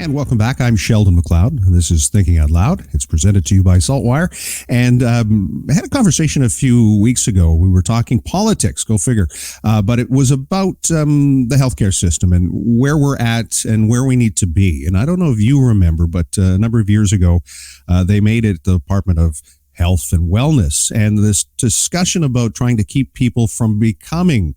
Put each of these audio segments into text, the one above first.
And welcome back. I'm Sheldon McLeod. This is Thinking Out Loud. It's presented to you by SaltWire. And I had a conversation a few weeks ago. We were talking politics, go figure. But it was about the healthcare system and where we're at and where we need to be. And I don't know if you remember, but a number of years ago, they made it the Department of Health and Wellness. And this discussion about trying to keep people from becoming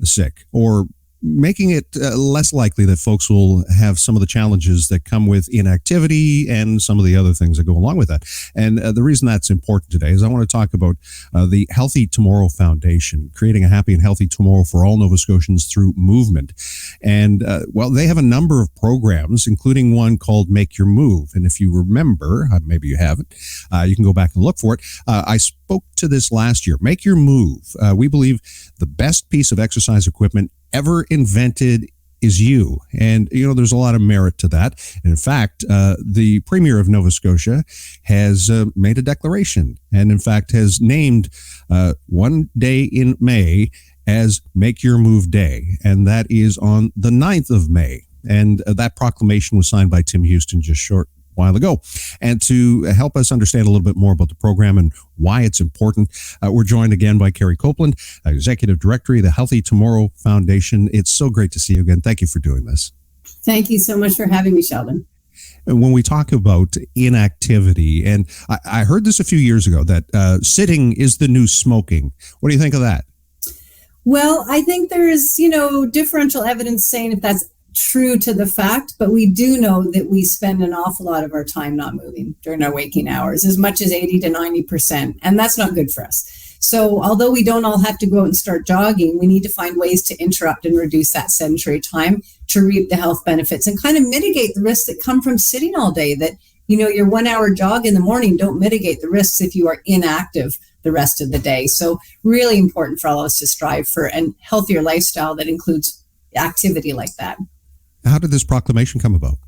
sick or making it less likely that folks will have some of the challenges that come with inactivity and some of the other things that go along with that. And the reason that's important today is I want to talk about the Healthy Tomorrow Foundation, creating a happy and healthy tomorrow for all Nova Scotians through movement. And, well, they have a number of programs, including one called Make Your Move. And if you remember, maybe you haven't, you can go back and look for it. I spoke to this last year. Make Your Move. We believe the best piece of exercise equipment ever invented is you. And, you know, there's a lot of merit to that. And in fact, the Premier of Nova Scotia has made a declaration and, in fact, has named one day in May as Make Your Move Day. And that is on the 9th of May. And that proclamation was signed by Tim Houston just short while ago. And to help us understand a little bit more about the program and why it's important, we're joined again by Kerry Copeland, Executive Director of the Healthy Tomorrow Foundation. It's so great to see you again. Thank you for doing this. Thank you so much for having me, Sheldon. And when we talk about inactivity, and I heard this a few years ago, that sitting is the new smoking. What do you think of that? Well, I think there's, differential evidence saying if that's true to the fact, but we do know that we spend an awful lot of our time not moving during our waking hours, as much as 80 to 90%, and that's not good for us. So although we don't all have to go out and start jogging, we need to find ways to interrupt and reduce that sedentary time to reap the health benefits and kind of mitigate the risks that come from sitting all day. That, your 1 hour jog in the morning don't mitigate the risks if you are inactive the rest of the day. So really important for all of us to strive for a healthier lifestyle that includes activity like that. How did this proclamation come about?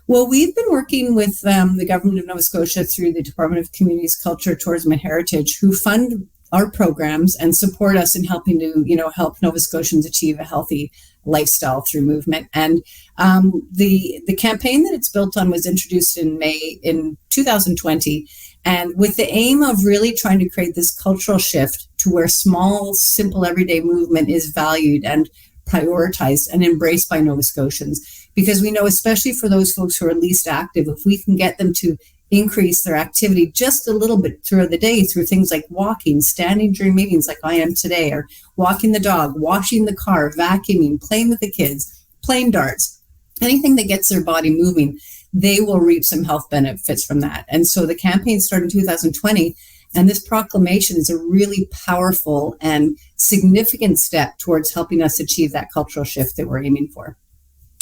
Well, we've been working with the government of Nova Scotia through the Department of Communities, Culture, Tourism and Heritage, who fund our programs and support us in helping to, help Nova Scotians achieve a healthy lifestyle through movement. And the campaign that it's built on was introduced in May in 2020, and with the aim of really trying to create this cultural shift to where small, simple, everyday movement is valued and prioritized and embraced by Nova Scotians, because we know, especially for those folks who are least active, if we can get them to increase their activity just a little bit throughout the day through things like walking, standing during meetings like I am today, or walking the dog, washing the car, vacuuming, playing with the kids, playing darts, anything that gets their body moving, they will reap some health benefits from that. And so the campaign started in 2020. And this proclamation is a really powerful and significant step towards helping us achieve that cultural shift that we're aiming for.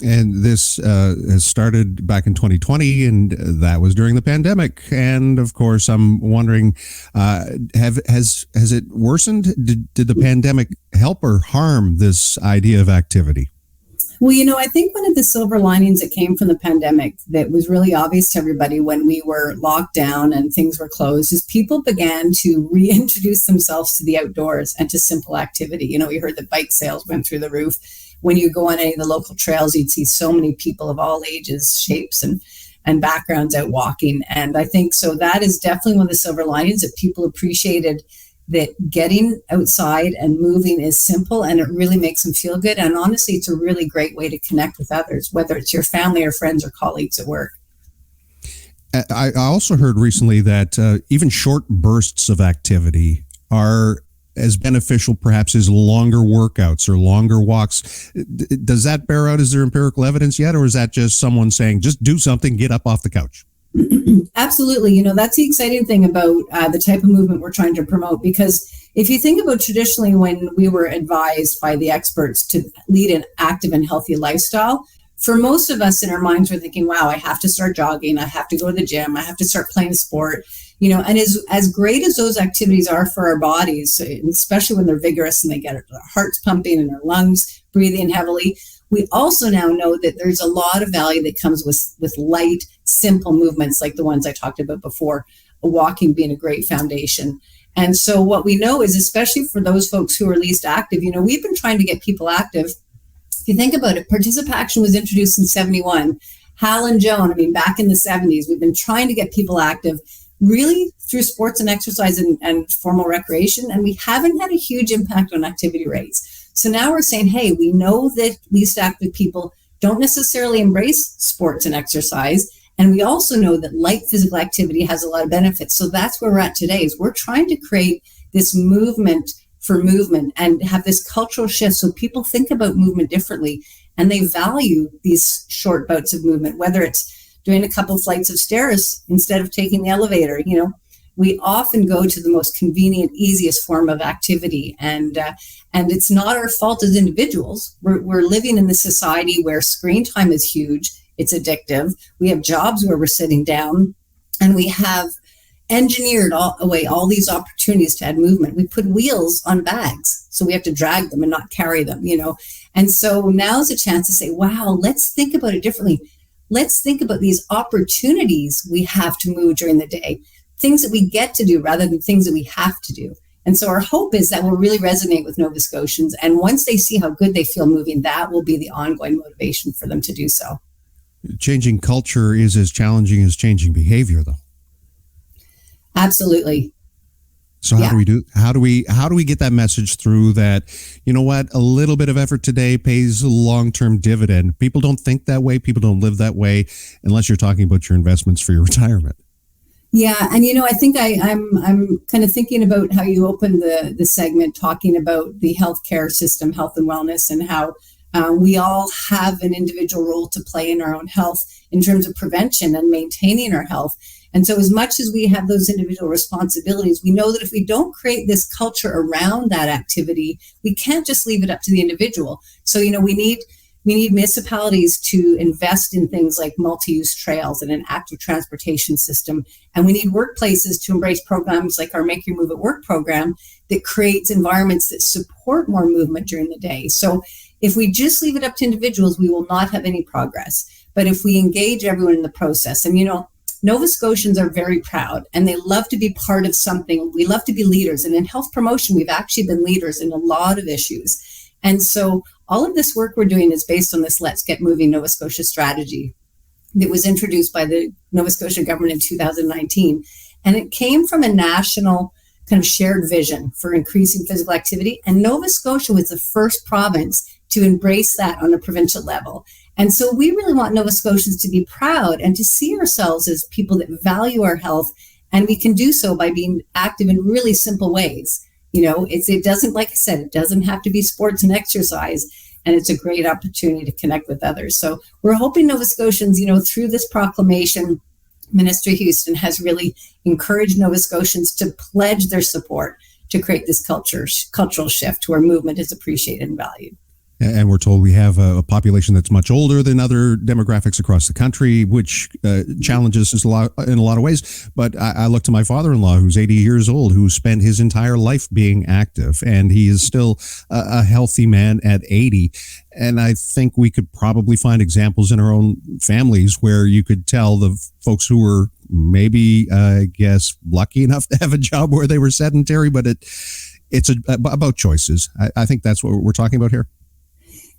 And this has started back in 2020, and that was during the pandemic. And of course, I'm wondering, has it worsened? Did the pandemic help or harm this idea of activity? Well, I think one of the silver linings that came from the pandemic that was really obvious to everybody when we were locked down and things were closed is people began to reintroduce themselves to the outdoors and to simple activity. We heard that bike sales went through the roof. When you go on any of the local trails, you'd see so many people of all ages, shapes, and backgrounds out walking. And I think so that is definitely one of the silver linings, that people appreciated that getting outside and moving is simple and it really makes them feel good. And honestly, it's a really great way to connect with others, whether it's your family or friends or colleagues at work. I also heard recently that even short bursts of activity are as beneficial perhaps as longer workouts or longer walks. Does that bear out? Is there empirical evidence yet? Or is that just someone saying, just do something, get up off the couch? Absolutely. That's the exciting thing about the type of movement we're trying to promote, because if you think about traditionally when we were advised by the experts to lead an active and healthy lifestyle, for most of us in our minds, we're thinking, wow, I have to start jogging. I have to go to the gym. I have to start playing sport, and as great as those activities are for our bodies, especially when they're vigorous and they get our hearts pumping and our lungs breathing heavily, we also now know that there's a lot of value that comes with light, simple movements like the ones I talked about before, walking being a great foundation. And so what we know is, especially for those folks who are least active, we've been trying to get people active. If you think about it, participation was introduced in 1971 Hal and Joan, I mean, back in the 70s, we've been trying to get people active really through sports and exercise and formal recreation, and we haven't had a huge impact on activity rates. So now we're saying, hey, we know that least active people don't necessarily embrace sports and exercise, and we also know that light physical activity has a lot of benefits. So that's where we're at today, is we're trying to create this movement for movement and have this cultural shift so people think about movement differently, and they value these short bouts of movement, whether it's doing a couple flights of stairs instead of taking the elevator. We often go to the most convenient, easiest form of activity, and it's not our fault as individuals. We're living in this society where screen time is huge. It's addictive. We have jobs where we're sitting down, and we have engineered away all these opportunities to add movement. We put wheels on bags, so we have to drag them and not carry them. And so now's a chance to say, wow, let's think about it differently. Let's think about these opportunities we have to move during the day, things that we get to do rather than things that we have to do. And so our hope is that will really resonate with Nova Scotians. And once they see how good they feel moving, that will be the ongoing motivation for them to do so. Changing culture is as challenging as changing behavior, though. Absolutely. So how do we get that message through that, you know what, a little bit of effort today pays a long-term dividend? People don't think that way. People don't live that way unless you're talking about your investments for your retirement. Yeah. And, I think I'm kind of thinking about how you opened the segment talking about the healthcare system, health and wellness, and how we all have an individual role to play in our own health in terms of prevention and maintaining our health. And so as much as we have those individual responsibilities, we know that if we don't create this culture around that activity, we can't just leave it up to the individual. So, we need municipalities to invest in things like multi-use trails and an active transportation system. And we need workplaces to embrace programs like our Make Your Move at Work program that creates environments that support more movement during the day. So if we just leave it up to individuals, we will not have any progress. But if we engage everyone in the process, and Nova Scotians are very proud and they love to be part of something. We love to be leaders. And in health promotion, we've actually been leaders in a lot of issues. And so all of this work we're doing is based on this Let's Get Moving Nova Scotia strategy that was introduced by the Nova Scotia government in 2019. And it came from a national kind of shared vision for increasing physical activity. And Nova Scotia was the first province to embrace that on a provincial level. And so we really want Nova Scotians to be proud and to see ourselves as people that value our health. And we can do so by being active in really simple ways. It doesn't, like I said, it doesn't have to be sports and exercise. And it's a great opportunity to connect with others. So we're hoping Nova Scotians, through this proclamation, Minister Houston has really encouraged Nova Scotians to pledge their support to create this cultural shift where movement is appreciated and valued. And we're told we have a population that's much older than other demographics across the country, which challenges us in a lot of ways. But I look to my father-in-law, who's 80 years old, who spent his entire life being active, and he is still a healthy man at 80. And I think we could probably find examples in our own families where you could tell the folks who were maybe, lucky enough to have a job where they were sedentary, but it's about choices. I think that's what we're talking about here.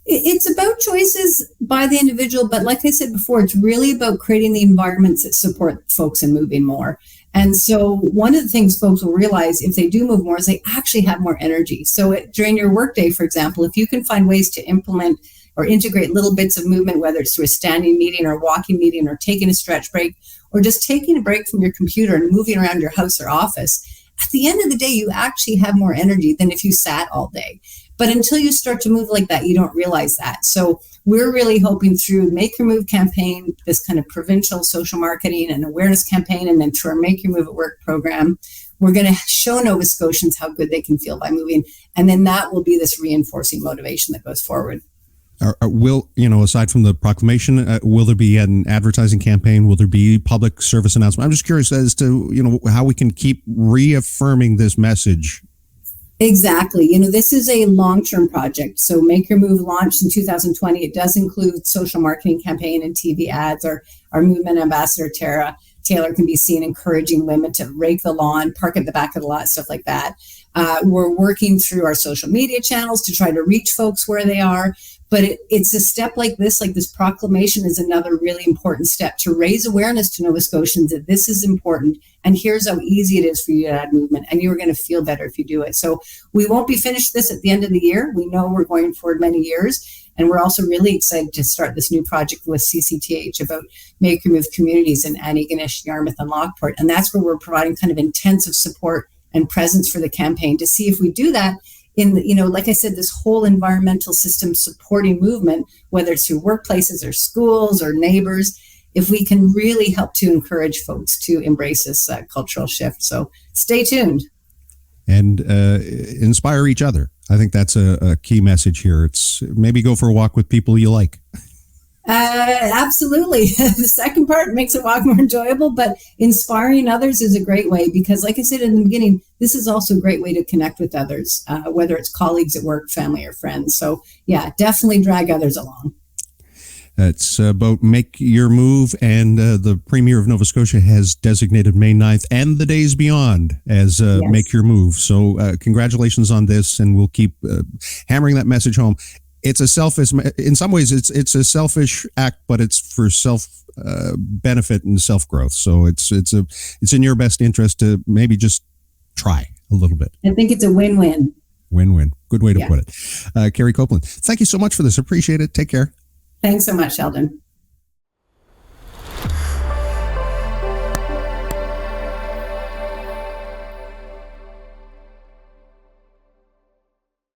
It's about choices by the individual, but like I said before, it's really about creating the environments that support folks in moving more. And so one of the things folks will realize if they do move more is they actually have more energy. So during your workday, for example, if you can find ways to implement or integrate little bits of movement, whether it's through a standing meeting or walking meeting or taking a stretch break or just taking a break from your computer and moving around your house or office, at the end of the day, you actually have more energy than if you sat all day. But until you start to move like that, you don't realize that. So we're really hoping through Make Your Move campaign, this kind of provincial social marketing and awareness campaign, and then through our Make Your Move at Work program, we're going to show Nova Scotians how good they can feel by moving. And then that will be this reinforcing motivation that goes forward. Aside from the proclamation, will there be an advertising campaign? Will there be public service announcement? I'm just curious as to, how we can keep reaffirming this message. Exactly. This is a long-term project. So Make Your Move launched in 2020. It does include social marketing campaign and TV ads. Our movement ambassador, Tara Taylor, can be seen encouraging women to rake the lawn, park at the back of the lot, stuff like that. We're working through our social media channels to try to reach folks where they are. But it's a step like this proclamation is another really important step to raise awareness to Nova Scotians that this is important. And here's how easy it is for you to add movement. And you're going to feel better if you do it. So we won't be finished this at the end of the year. We know we're going forward many years. And we're also really excited to start this new project with CCTH about Make Your Move communities in Antigonish, Yarmouth, and Lockeport. And that's where we're providing kind of intensive support and presence for the campaign to see if we do that in the, like I said, this whole environmental system supporting movement, whether it's through workplaces or schools or neighbors, if we can really help to encourage folks to embrace this cultural shift. So stay tuned. And inspire each other. I think that's a key message here. It's maybe go for a walk with people you like. Absolutely. The second part makes a walk more enjoyable, but inspiring others is a great way because, like I said in the beginning, this is also a great way to connect with others, whether it's colleagues at work, family, or friends. So yeah, definitely drag others along. It's about Make Your Move, and the Premier of Nova Scotia has designated May 9th and the days beyond as Yes. Make Your Move. So congratulations on this, and we'll keep hammering that message home. It's a selfish, in some ways, it's a selfish act, but it's for self benefit and self growth. So it's in your best interest to maybe just try a little bit. I think it's a win-win. Win-win. Good way to put it. Kerry Copeland, thank you so much for this. Appreciate it. Take care. Thanks so much, Sheldon.